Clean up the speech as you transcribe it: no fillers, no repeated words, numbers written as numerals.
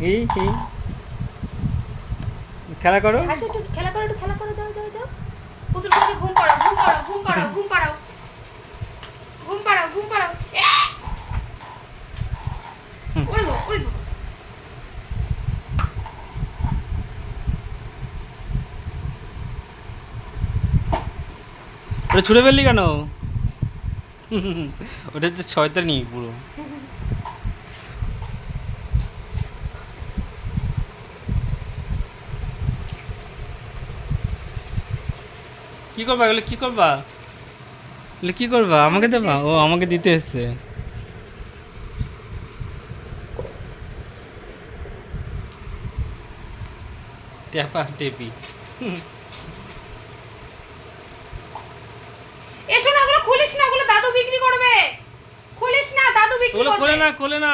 এই খেলা করো, হাসি, একটু খেলা করো, একটু খেলা করো, যাও যাও যাও। পুতুলগুলোকে ঘুম পাড়াও, ঘুম পাড়াও, ঘুম পাড়াও, ঘুম পাড়াও, ঘুম পাড়াও, ঘুম পাড়াও। ওরে বাবা, ওরে বাবা। ওটা ছুঁড়ে ফেললি কেন? ওটা হচ্ছে শয়তানি পুরো। কি করবা এগুলো, কি করবা এগুলো, কি করবা? আমাকে দেবা? ও আমাকে দিতে এসছে। ট্যাপা টেপি। এসো না, ওগুলো খুলিস না, ওগুলো দাদু বিক্রি করবে। খুলিস না, দাদু বিক্রি ওগুলো করবে। খোলে না, খোলে না।